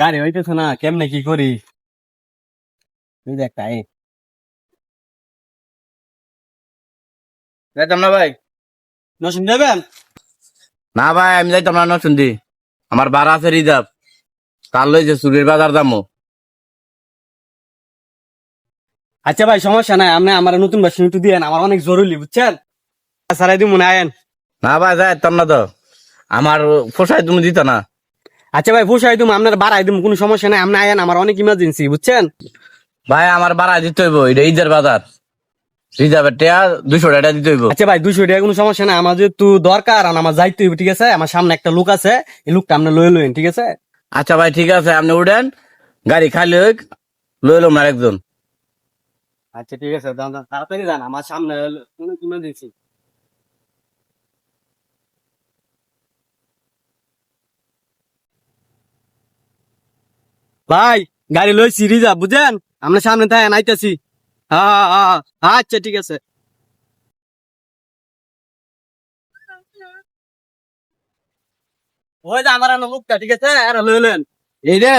গাড়ি হইতেছে না, কেমনে কি করি? তুই দেখ তাই যাইতাম না ভাই। নসুন দেবেন। না ভাই, আমি যাইতাম না শুনছি। আমার ভাড়া আছে রিজার্ভ। কাল লইছে চুরির বাজার দামো। আচ্ছা ভাই, সমস্যা নাই, আপনি আমার নতুন বাসন একটু দিয়েন, আমার অনেক জরুরি, বুঝছেন? সারাই দিব মনে আয়েন। না ভাই, যাইতাম না তো। আমার পোষায় তুমি দিত না। আচ্ছা ভাই, পোষাই দিব, আপনার বাড়াই দিব, কোনো সমস্যা নাই, আপনি আয়েন, আমার অনেক ইমার্জেন্সি, বুঝছেন? ভাই আমার ভাড়া দিতে হইব, এটা ঈদের বাজার। রিজার্ভের টেয়া 200 টাকা দিতে হইব। আচ্ছা ভাই, 200 টাকা কোনো সমস্যা নাই, আমার যেহেতু দরকার আর আমার যাইতে হইব, ঠিক আছে? আমার সামনে একটা লোক আছে, এই লোকটা আপনি লয়ে লইন, ঠিক আছে? আচ্ছা ভাই, ঠিক আছে, আপনি উঠেন। গাড়ি খালি হোক, লইলাম না একজন। আচ্ছা ঠিক আছে, দাম দাম তাড়াতাড়ি যান, আমার সামনে অনেক ইমার্জেন্সি। ভাই, গাড়ি লইছি রিজার্ভ, বুঝেন? আপনার সামনে তাই আইতাছি। হ্যাঁ হ্যাঁ হ্যাঁ, আচ্ছা ঠিক আছে। ওই যে আমার আনো লোকটা, ঠিক আছে? এরা লইলেন। এই রে।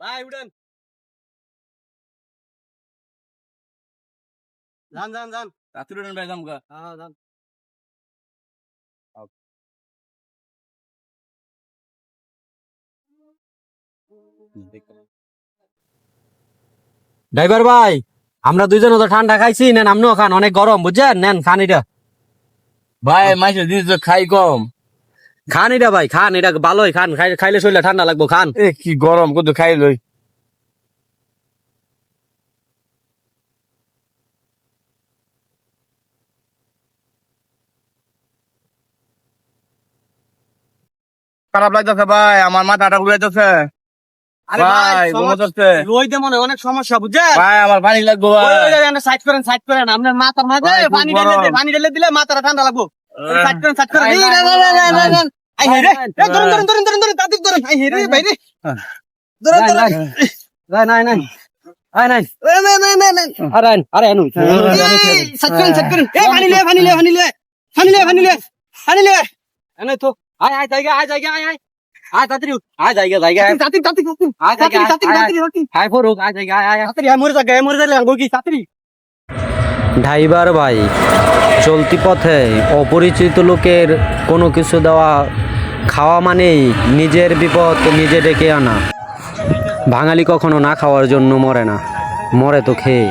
ভাই উঠেন, যান যান যান। রাত্রি উঠেন ভাই, যাম গা। হ্যাঁ যান। ড্রাইভার ভাই, আমরা দুইজন তো ঠান্ডা খাইছি, নেন আপনিও খান, অনেক গরম, বুঝছেন? নেন খান এটা। ভাই মাইসের জিনিস তো খাই কম। খান এটা ভাই, খান এটা, ভালোই খান, খাইলে শরীরে ঠান্ডা লাগবো, খান। এ কি গরম, কত খাই লই। খারাপ লাগতেছে ভাই, আমার মাথাটা ঘুরাইতেছে। আরে ভাই সমস্যা- ঘুমাতেছে। ওইতে মনে হয় অনেক সমস্যা, বুঝছেন? ভাই আমার পানি লাগবো ভাই। সাইড করেন, সাইড করেন, আপনার মাথার মাঝে ভাই, খুব পানি ঢেলে গরম। পানি ঢেলে দিলে মাথাটা ঠান্ডা লাগবো। সাইড করেন, সাইড করেন। ভাই, এই, ভাই, না, না, না, না, না, না। আই হে রে, এই, ধরুন, ধরুন, ধরুন, ধরুন, ধরুন, তাড়াতাড়ি ধরুন। আই হে রে, ভাই রে। ধরুন, ধরুন। নাই, নাই, নাই। আয় নাই। না, না, না, না। আরে আইন, আরে আইনুন। এই, সাইড করেন, সাইড করেন। এই, পানি লিয়ে, পানি লিয়ে, পানি লিয়ে। পানি লিয়ে, পানি লিয়ে। পানি লিয়ে। এনে তো। আয়, আয়, জায়গা, আয়, জায়গা, আয়, আয়। আয়, তাড়াতাড়ি উঠ। আয়, জায়গা, জায়গা। তাড়াতাড়ি, তাড়াতাড়ি, তাড়াতাড়ি। আয়, জায়গা, আয়, তাড়াতাড়ি, তাড়াতাড়ি, তাড়াতাড়ি। আয়, ফরুক, আয়, জায়গা, আয়, আয়। তাড়াতাড়ি, আয়, মরে যাক, মরে যাইলে আঙ্গুল কি, তাড়াতাড়ি। ড্রাইভার ভাই, চলতি পথে অপরিচিত লোকের কোনো কিছু দেওয়া খাওয়া মানেই নিজের বিপদ নিজে ডেকে আনা। বাঙালি কখনো না খাওয়ার জন্য মরে না, মরে তো খেয়ে।